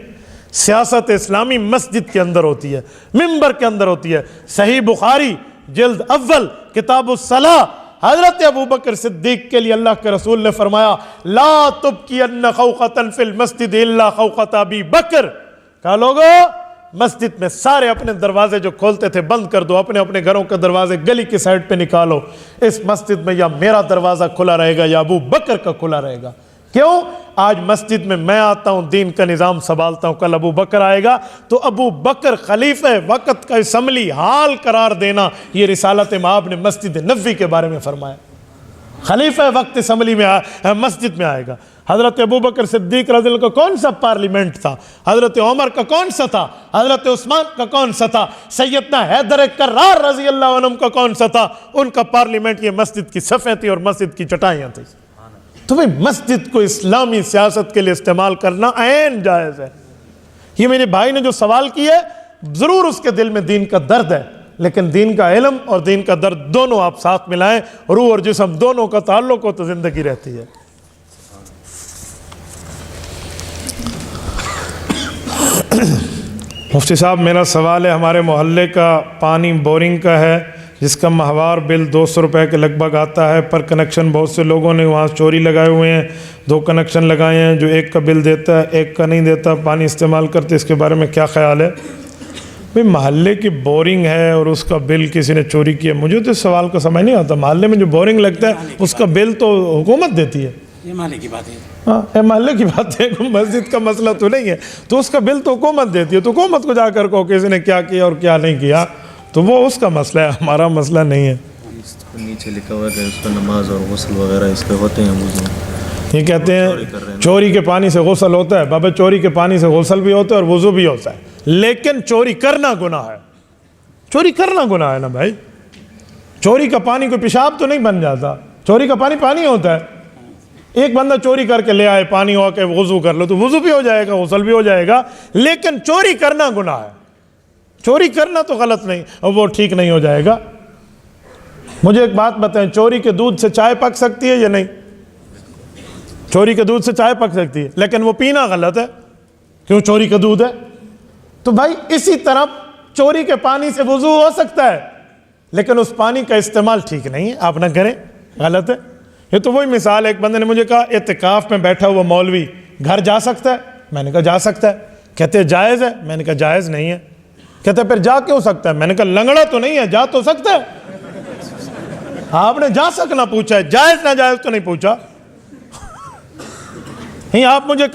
سیاست اسلامی مسجد کے اندر ہوتی ہے، ممبر کے اندر ہوتی ہے۔ صحیح بخاری جلد اول کتاب الصلاۃ، حضرت ابوبکر صدیق کے لیے اللہ کے رسول نے فرمایا لا تبکین خوخۃ فی المسجد الا خوخۃ ابی بکر۔ کہا لوگو مسجد میں سارے اپنے دروازے جو کھولتے تھے بند کر دو، اپنے اپنے گھروں کے دروازے گلی کی سائڈ پہ نکالو۔ اس مسجد میں یا میرا دروازہ کھلا رہے گا یا ابو بکر کا کھلا رہے گا۔ کیوں؟ آج مسجد میں آتا ہوں، دین کا نظام سنبھالتا ہوں، کل ابو بکر آئے گا تو ابو بکر خلیفہ وقت کا اسمبلی حال قرار دینا، یہ رسالت مآب نے مسجد نبوی کے بارے میں فرمایا۔ خلیفہ وقت اسمبلی میں مسجد میں آئے گا۔ حضرت ابو بکر صدیق رضی اللہ کا کون سا پارلیمنٹ تھا؟ حضرت عمر کا کون سا تھا؟ حضرت عثمان کا کون سا تھا؟ سیدنا حیدر کرار رضی اللہ عنہ کا کون سا تھا؟ ان کا پارلیمنٹ یہ مسجد کی صفیں تھی اور مسجد کی چٹائیاں تھیں۔ تو بھئی مسجد کو اسلامی سیاست کے لیے استعمال کرنا عین جائز ہے۔ یہ میرے بھائی نے جو سوال کیا ہے ضرور اس کے دل میں دین کا درد ہے، لیکن دین کا علم اور دین کا درد دونوں آپ ساتھ ملائیں، روح اور جسم دونوں کا تعلق ہو تو زندگی رہتی ہے۔ مفتی صاحب میرا سوال ہے، ہمارے محلے کا پانی بورنگ کا ہے جس کا ماہوار بل 200 روپے کے لگ بھگ آتا ہے، پر کنیکشن بہت سے لوگوں نے وہاں چوری لگائے ہوئے ہیں، 2 کنیکشن لگائے ہیں، جو ایک کا بل دیتا ہے ایک کا نہیں دیتا، پانی استعمال کرتے، اس کے بارے میں کیا خیال ہے؟ بھئی محلے کی بورنگ ہے اور اس کا بل کسی نے چوری کیا، مجھے تو اس سوال کا سمجھ نہیں آتا۔ محلے میں جو بورنگ لگتا ہے اس کا بل تو حکومت دیتی ہے، یہ محلے کی بات ہے۔ ہاں یہ محلے کی بات ہے، مسجد کا مسئلہ تو نہیں ہے، تو اس کا بل تو حکومت دیتی ہے، تو حکومت کو جا کر کہو کسی نے کیا کیا اور کیا نہیں کیا، تو وہ اس کا مسئلہ ہے، ہمارا مسئلہ نہیں ہے۔ نیچے لکھا ہوا ہے اس پر نماز اور غسل وغیرہ اس پہ ہوتے ہیں وضو۔ یہ کہتے ہیں چوری کے پانی سے غسل ہوتا ہے، بابا چوری کے پانی سے غسل بھی ہوتا ہے اور وضو بھی ہوتا ہے، لیکن چوری کرنا گناہ ہے۔ چوری کرنا گناہ ہے نا بھائی، چوری کا پانی کوئی پیشاب تو نہیں بن جاتا، چوری کا پانی پانی ہوتا ہے۔ ایک بندہ چوری کر کے لے آئے، پانی ہو کے وضو کر لو تو وضو بھی ہو جائے گا، غسل بھی ہو جائے گا، لیکن چوری کرنا گناہ ہے۔ چوری کرنا تو غلط نہیں، اور وہ ٹھیک نہیں ہو جائے گا۔ مجھے ایک بات بتائیں، چوری کے دودھ سے چائے پک سکتی ہے یا نہیں؟ چوری کے دودھ سے چائے پک سکتی ہے، لیکن وہ پینا غلط ہے، کیوں؟ چوری کا دودھ ہے۔ تو بھائی اسی طرح چوری کے پانی سے وضو ہو سکتا ہے، لیکن اس پانی کا استعمال ٹھیک نہیں ہے، آپ نہ کریں، غلط ہے۔ یہ تو وہی مثال ہے، ایک بندے نے مجھے کہا اعتکاف میں بیٹھا ہوا مولوی گھر جا سکتا ہے؟ میں نے کہا جا سکتا ہے۔ کہتے ہیں جائز ہے؟ میں نے کہا جائز نہیں ہے۔ کہتے ہیں پھر جا کیوں سکتا ہے؟ میں نے کہا لنگڑا تو نہیں ہے، جا تو سکتا ہے۔ آپ نے جا سکنا پوچھا ہے، جائز نہ جائز تو نہیں پوچھا۔ نہیں، آپ مجھے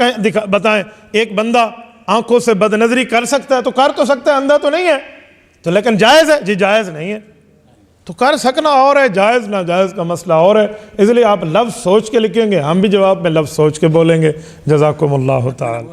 بتائیں، ایک بندہ آنکھوں سے بد نظری کر سکتا ہے تو کر تو سکتا ہے، اندھا تو نہیں ہے، تو لیکن جائز ہے؟ جی جائز نہیں ہے۔ تو کر سکنا اور ہے، جائز ناجائز کا مسئلہ اور ہے۔ اس لیے آپ لفظ سوچ کے لکھیں گے، ہم بھی جواب میں لفظ سوچ کے بولیں گے۔ جزاکم اللہ تعالی۔